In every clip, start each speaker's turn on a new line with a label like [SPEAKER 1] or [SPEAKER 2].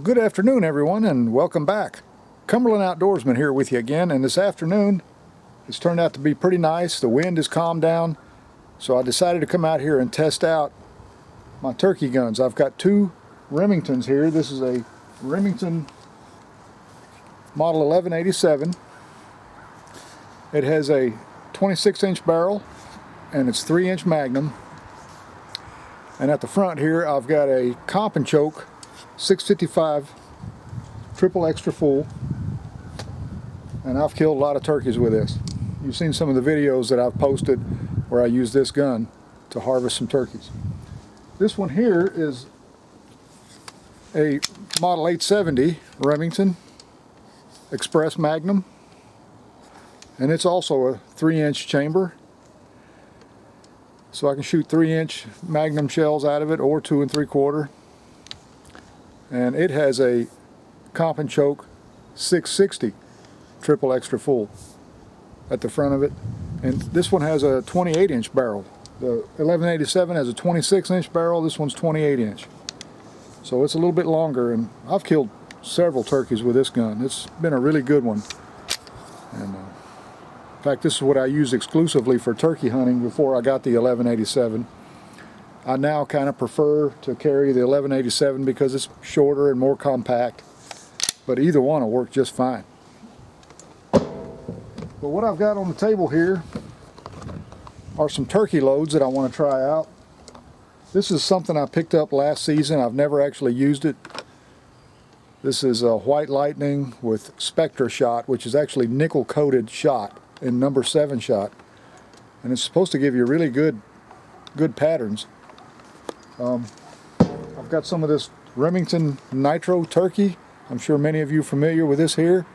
[SPEAKER 1] Good afternoon, everyone, and welcome back. Cumberland Outdoorsman here with you again, and this afternoon it's turned out to be pretty nice. The wind has calmed down, so I decided to come out here and test out my turkey guns. I've got two Remingtons here. This is a Remington model 1187. It has a 26-inch barrel and it's 3-inch Magnum. And at the front here I've got a Comp and Choke 655 triple extra full, and I've killed a lot of turkeys with this. You've seen some of the videos that I've posted where I use this gun to harvest some turkeys. This one here is a model 870 Remington Express Magnum, and it's also a 3-inch chamber, so I can shoot 3-inch Magnum shells out of it, or 2 3/4. And it has a Comp and Choke 660 triple extra full at the front of it, and this one has a 28-inch barrel. The 1187 has a 26-inch barrel. This one's 28-inch, so it's a little bit longer, and I've killed several turkeys with this gun. It's been a really good one, and in fact, this is what I used exclusively for turkey hunting before I got the 1187. I now kind of prefer to carry the 1187 because it's shorter and more compact, but either one will work just fine. But what I've got on the table here are some turkey loads that I want to try out. This is something I picked up last season. I've never actually used it. This is a White Lightning with Spectra shot, which is actually nickel coated shot in number 7 shot, and it's supposed to give you really good patterns. I've got some of this Remington Nitro turkey. I'm sure many of you are familiar with this here.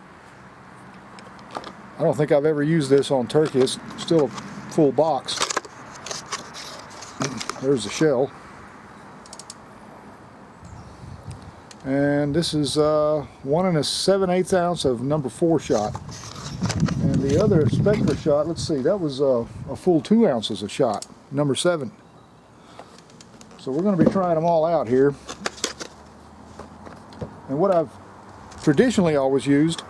[SPEAKER 1] I don't think I've ever used this on turkey. It's still a full box. There's the shell. And this is 1 7/8 ounce of number 4 shot. And the other Spectra shot, let's see, that was a full 2 ounces of shot, number 7. So we're going to be trying them all out here. And what I've traditionally always used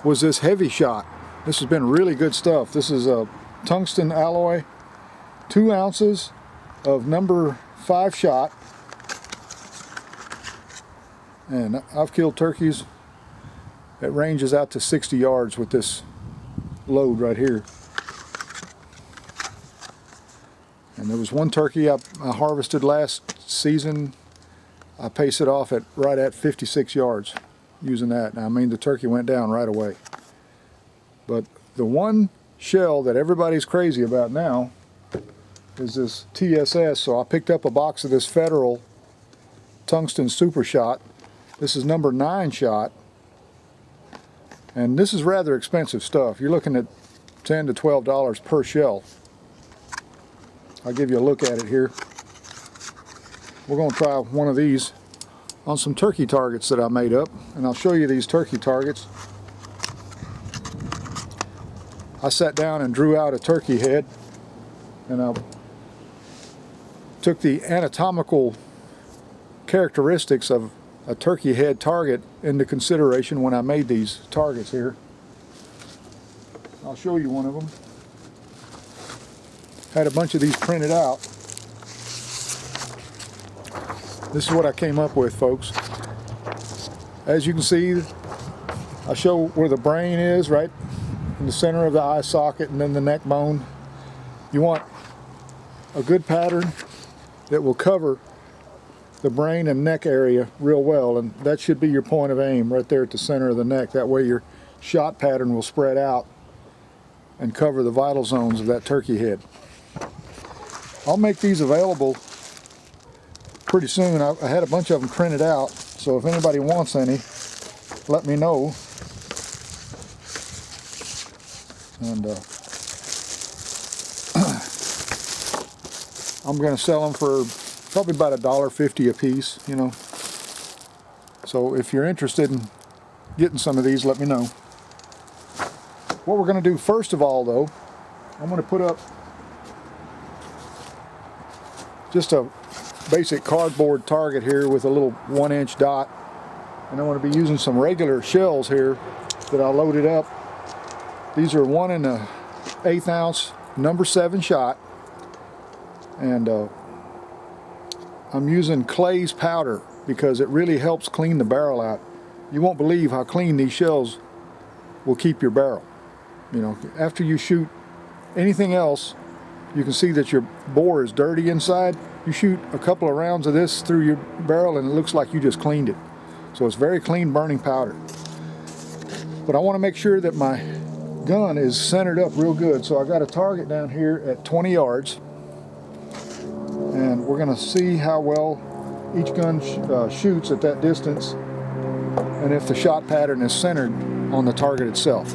[SPEAKER 1] was this heavy shot. This has been really good stuff. This is a tungsten alloy, 2 ounces of number 5 shot. And I've killed turkeys at ranges out to 60 yards with this load right here. And there was one turkey I harvested last season. I paced it off at right at 56 yards using that. Now, I mean, the turkey went down right away. But the one shell that everybody's crazy about now is this TSS. So I picked up a box of this Federal tungsten super shot. This is number 9 shot. And this is rather expensive stuff. You're looking at $10 to $12 per shell. I'll give you a look at it here. We're going to try one of these on some turkey targets that I made up, and I'll show you these turkey targets. I sat down and drew out a turkey head, and I took the anatomical characteristics of a turkey head target into consideration when I made these targets here. I'll show you one of them. Had a bunch of these printed out. This is what I came up with, folks. As you can see, I show where the brain is, right in the center of the eye socket, and then the neck bone. You want a good pattern that will cover the brain and neck area real well, and that should be your point of aim right there at the center of the neck. That way your shot pattern will spread out and cover the vital zones of that turkey head. I'll make these available pretty soon. I had a bunch of them printed out, so if anybody wants any, let me know. And I'm going to sell them for probably about $1.50 a piece, you know. So if you're interested in getting some of these, let me know. What we're going to do first of all, though, I'm going to put up just a basic cardboard target here with a little 1-inch dot And I'm going to be using some regular shells here that I loaded up. These are 1 1/8 ounce number 7 shot, and I'm using Clay's powder because it really helps clean the barrel out. You won't believe how clean these shells will keep your barrel. You know, after you shoot anything else, you can see that your bore is dirty inside. You shoot a couple of rounds of this through your barrel and it looks like you just cleaned it. So it's very clean burning powder. But I want to make sure that my gun is centered up real good. So I got a target down here at 20 yards. And we're going to see how well each gun shoots at that distance and if the shot pattern is centered on the target itself.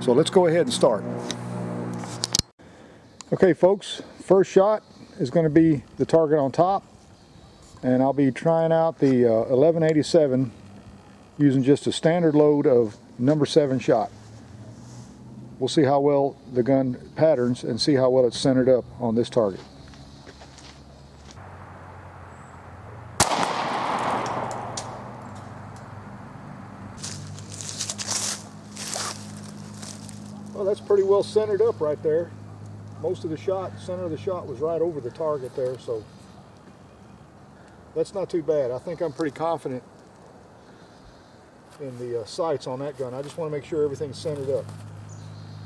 [SPEAKER 1] So let's go ahead and start. Okay folks, first shot is going to be the target on top, and I'll be trying out the 1187 using just a standard load of number 7 shot. We'll see how well the gun patterns and see how well it's centered up on this target. Well, that's pretty well centered up right there. Most of the shot, center of the shot was right over the target there, so that's not too bad. I think I'm pretty confident in the sights on that gun. I just want to make sure everything's centered up.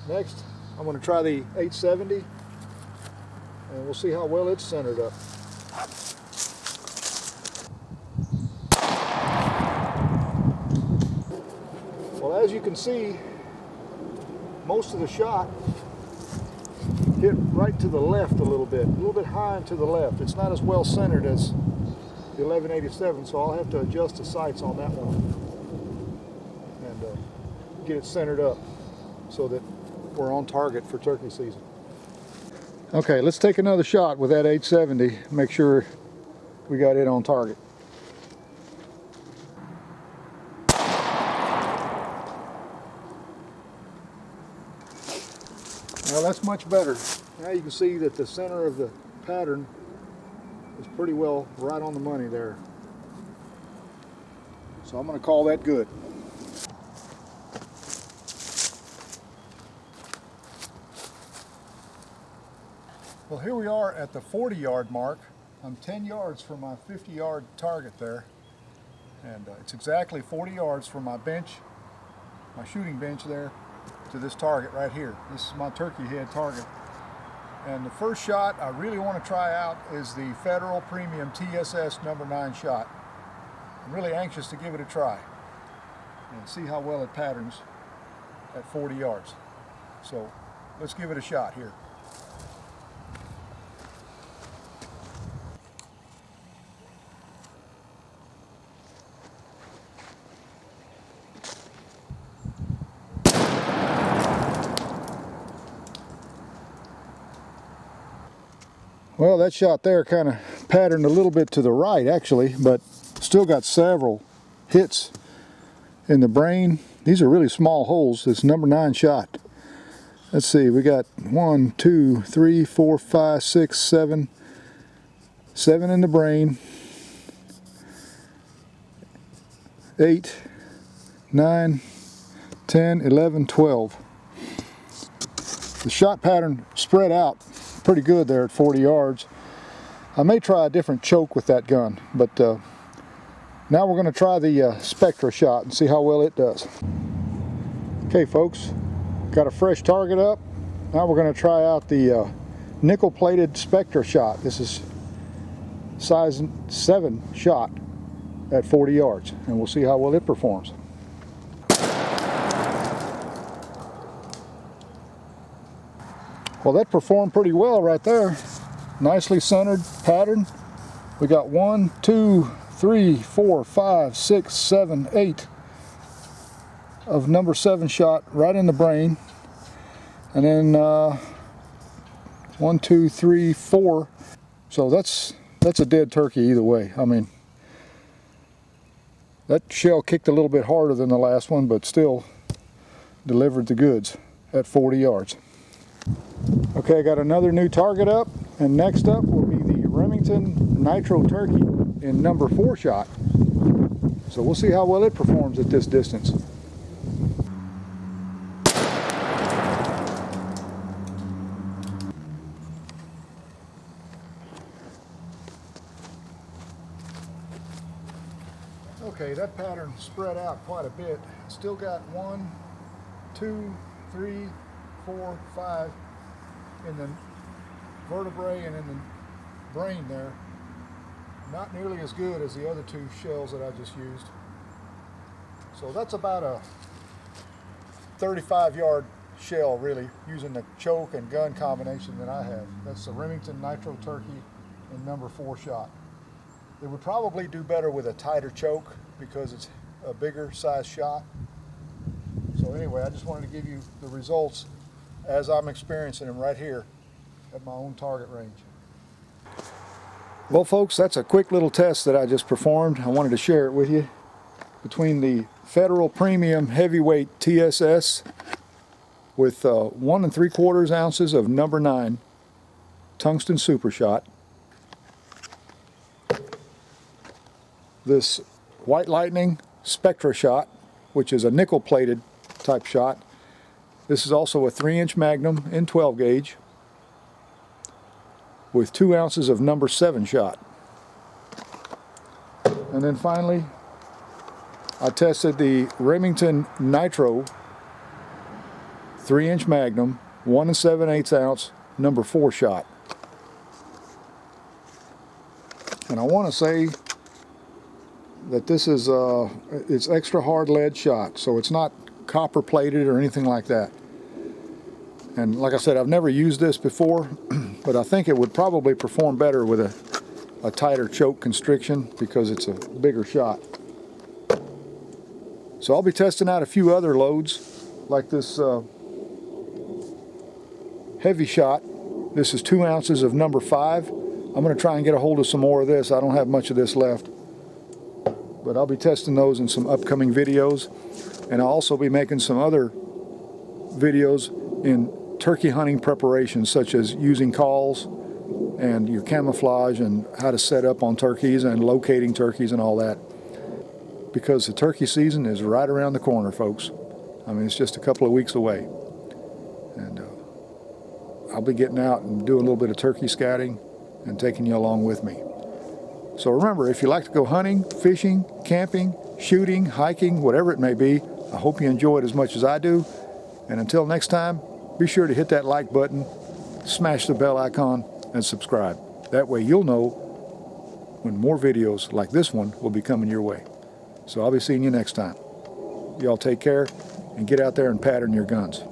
[SPEAKER 1] Next, I'm going to try the 870, and we'll see how well it's centered up. Well, as you can see, most of the shot hit right to the left a little bit high and to the left. It's not as well centered as the 1187, so I'll have to adjust the sights on that one and get it centered up so that we're on target for turkey season. Okay, let's take another shot with that 870, make sure we got it on target. Well, that's much better. Now you can see that the center of the pattern is pretty well right on the money there. So I'm going to call that good. Well, here we are at the 40-yard mark. I'm 10 yards from my 50-yard target there. And it's exactly 40 yards from my bench, my shooting bench there, to this target right here. This is my turkey head target. And the first shot I really want to try out is the Federal Premium TSS number 9 shot. I'm really anxious to give it a try and see how well it patterns at 40 yards. So let's give it a shot here. Well, that shot there kind of patterned a little bit to the right actually, but still got several hits in the brain. These are really small holes. This number 9 shot. Let's see, we got 1, 2, 3, 4, 5, 6, 7. 7 in the brain. 8, 9, 10, 11, 12. The shot pattern spread out pretty good there at 40 yards. I may try a different choke with that gun, but now we're going to try the Spectra shot and see how well it does. Okay folks, got a fresh target up. Now we're going to try out the nickel plated Spectra shot. This is size 7 shot at 40 yards, and we'll see how well it performs. Well, that performed pretty well right there. Nicely centered pattern. We got 1, 2, 3, 4, 5, 6, 7, 8 of number 7 shot right in the brain. And then 1, 2, 3, 4. So that's a dead turkey either way. I mean, that shell kicked a little bit harder than the last one, but still delivered the goods at 40 yards. Okay, I got another new target up, and next up will be the Remington Nitro Turkey in number 4 shot. So So we'll see how well it performs at this distance. Okay, that pattern spread out quite a bit. Still got 1, 2, 3, 4, 5 in the vertebrae and in the brain there. Not nearly as good as the other 2 shells that I just used. So that's about a 35-yard shell, really, using the choke and gun combination that I have. That's the Remington Nitro Turkey in number 4 shot. It would probably do better with a tighter choke because it's a bigger size shot. So anyway, I just wanted to give you the results as I'm experiencing them right here at my own target range. Well folks, that's a quick little test that I just performed. I wanted to share it with you. Between the Federal Premium Heavyweight TSS with 1 3/4 ounces of number 9 tungsten super shot, this White Lightning Spectra shot, which is a nickel plated type shot. This is also a 3-inch Magnum in 12 gauge with 2 ounces of number 7 shot. And then finally, I tested the Remington Nitro 3-inch Magnum 1 7/8 ounce number 4 shot. And I want to say that this is it's extra hard lead shot, so it's not copper plated or anything like that. And like I said, I've never used this before, but I think it would probably perform better with a tighter choke constriction because it's a bigger shot. So I'll be testing out a few other loads, like this heavy shot. This is 2 ounces of number 5. I'm going to try and get a hold of some more of this. I don't have much of this left, but I'll be testing those in some upcoming videos. And I'll also be making some other videos in turkey hunting preparations, such as using calls and your camouflage and how to set up on turkeys and locating turkeys and all that. Because the turkey season is right around the corner, folks. I mean, it's just a couple of weeks away. And I'll be getting out and doing a little bit of turkey scouting and taking you along with me. So remember, if you like to go hunting, fishing, camping, shooting, hiking, whatever it may be, I hope you enjoy it as much as I do. And until next time, be sure to hit that like button, smash the bell icon, and subscribe. That way you'll know when more videos like this one will be coming your way. So I'll be seeing you next time. Y'all take care and get out there and pattern your guns.